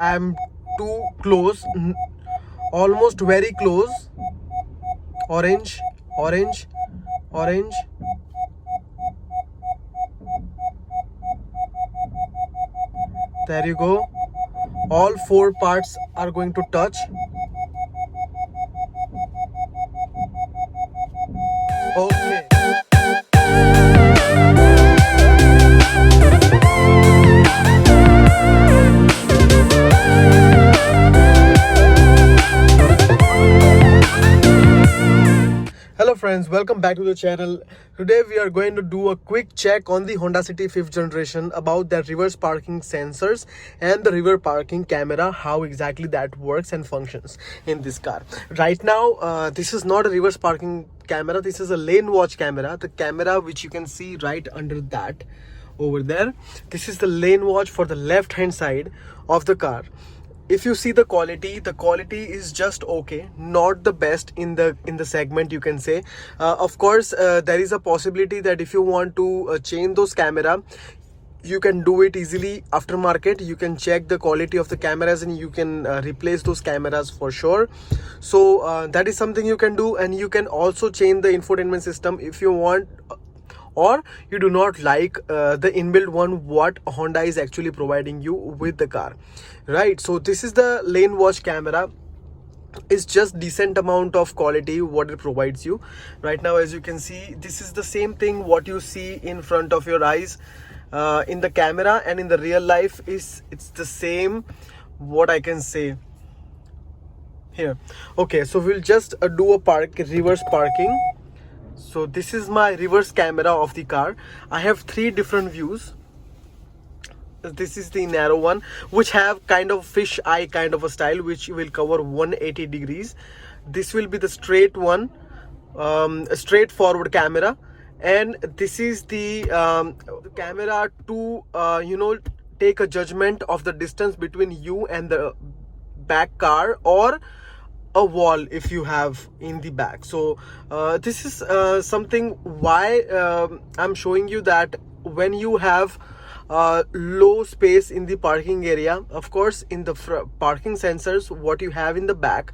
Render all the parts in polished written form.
I'm too close, almost very close. Orange, orange, orange. There you go. All four parts are going to touch. Okay. Hello friends, welcome back to the channel. Today we are going to do a quick check on the Honda City 5th generation about their reverse parking sensors and the reverse parking camera, how exactly that works and functions in this car. Right now, this is not a reverse parking camera, this is a lane watch camera. The camera which you can see right under that over there, this is the lane watch for the left hand side of the car. If you see the quality is just okay, not the best in the segment, you can say. Of course, there is a possibility that if you want to change those camera, you can do it easily aftermarket. You can check the quality of the cameras and you can replace those cameras for sure. So that is something you can do, and you can also change the infotainment system if you want, or you do not like the inbuilt one what Honda is actually providing you with the car, right? So this is the lane watch camera. It's just decent amount of quality what it provides you. Right now, as you can see, this is the same thing what you see in front of your eyes in the camera, and in the real life it's the same, what I can say here. Okay, so we'll just do a reverse parking. So this is my reverse camera of the car. I have three different views. This is the narrow one, which have kind of fish eye kind of a style, which will cover 180 degrees. This will be the straight one, straightforward camera. And this is the camera to take a judgment of the distance between you and the back car, or a wall if you have in the back. So this is something why I'm showing you that when you have low space in the parking area, of course in the parking sensors what you have in the back,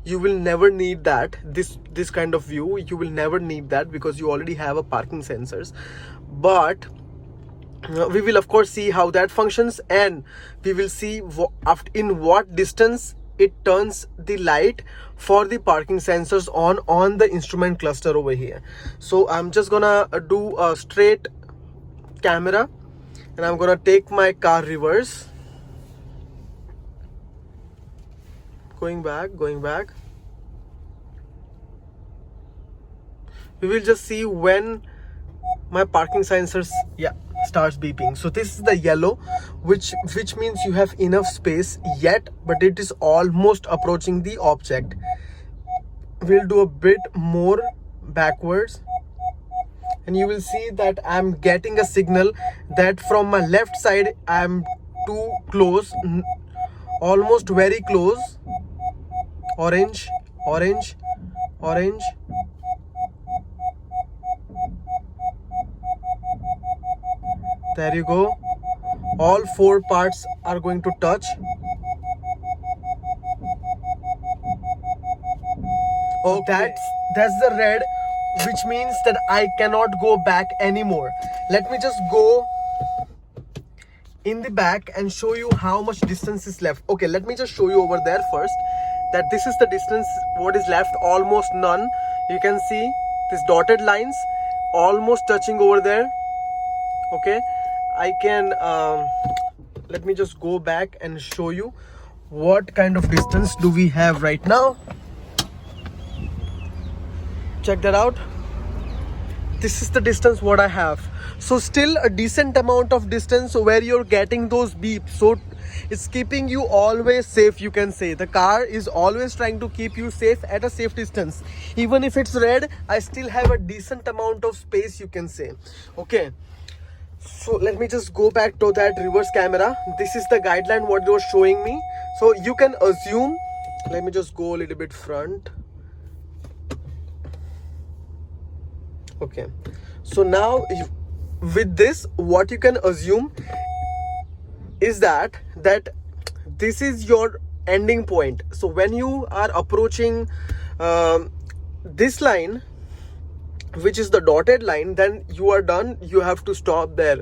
you will never need that. This kind of view you will never need that, because you already have a parking sensors. But we will of course see how that functions, and we will see in what distance it turns the light for the parking sensors on the instrument cluster over here. So I'm just gonna do a straight camera, and I'm gonna take my car reverse, going back. We will just see when my parking sensors starts beeping. So this is the yellow, which means you have enough space yet, but it is almost approaching the object. We'll do a bit more backwards, and you will see that I'm getting a signal that from my left side I'm too close, almost very close. Orange, orange, orange. There you go. All four parts are going to touch. Oh, that's the red, which means that I cannot go back anymore. Let me just go in the back and show you how much distance is left. Okay, let me just show you over there first that this is the distance what is left, almost none. You can see these dotted lines almost touching over there. Okay, I can let me just go back and show you what kind of distance do we have right now. Check that out. This is the distance what I have. So still a decent amount of distance where you're getting those beeps. So it's keeping you always safe, you can say. The car is always trying to keep you safe at a safe distance. Even if it's red, I still have a decent amount of space, you can say. Okay, so let me just go back to that reverse camera. This is the guideline what they were showing me. So you can assume, let me just go a little bit front. Okay, so now with this, what you can assume is that this is your ending point. So when you are approaching this line, which is the dotted line, then you are done. You have to stop there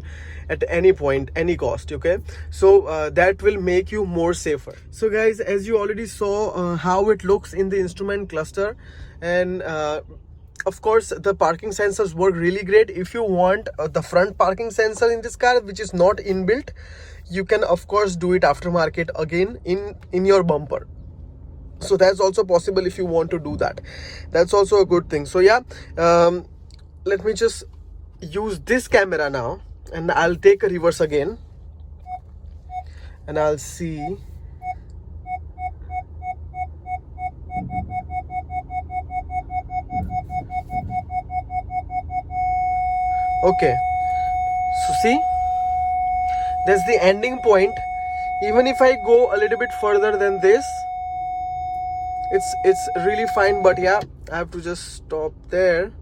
at any point, any cost. Okay, so that will make you more safer. So guys, as you already saw how it looks in the instrument cluster, and of course the parking sensors work really great. If you want the front parking sensor in this car, which is not inbuilt, you can of course do it aftermarket again in your bumper. So that's also possible if you want to do that. That's also a good thing. So yeah, let me just use this camera now, and I'll take a reverse again, and I'll see. Okay, so see, that's the ending point. Even if I go a little bit further than this, it's really fine. But yeah, I have to just stop there.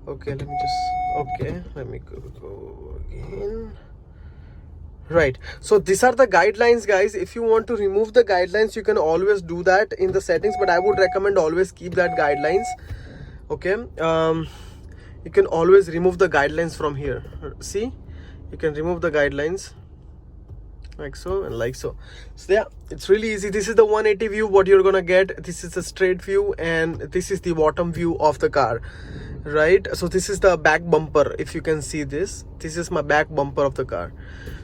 Okay, let me go again. Right, so these are the guidelines, guys. If you want to remove the guidelines, you can always do that in the settings, but I would recommend always keep that guidelines. Okay, you can always remove the guidelines from here. See, you can remove the guidelines like so and like so. So yeah, it's really easy. This is the 180 view what you're gonna get. This is a straight view, and this is the bottom view of the car, right? So this is the back bumper. If you can see this is my back bumper of the car.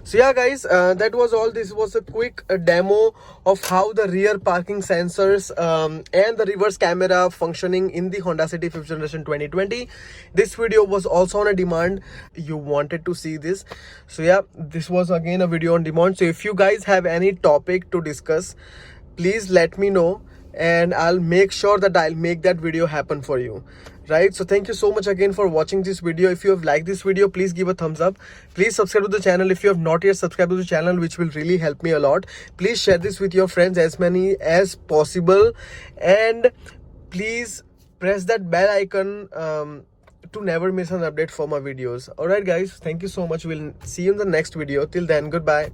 So yeah guys, that was all. This was a quick demo of how the rear parking sensors and the reverse camera functioning in the Honda City 5th generation 2020. This video was also on a demand. You wanted to see this, so yeah, this was again a video on demand. So if you guys have any topic to discuss, please let me know, and I'll make sure that I'll make that video happen for you, right? So thank you so much again for watching this video. If you have liked this video, please give a thumbs up. Please subscribe to the channel if you have not yet subscribed to the channel, which will really help me a lot. Please share this with your friends, as many as possible, and please press that bell icon to never miss an update for my videos. All right guys, thank you so much. We'll see you in the next video. Till then, goodbye.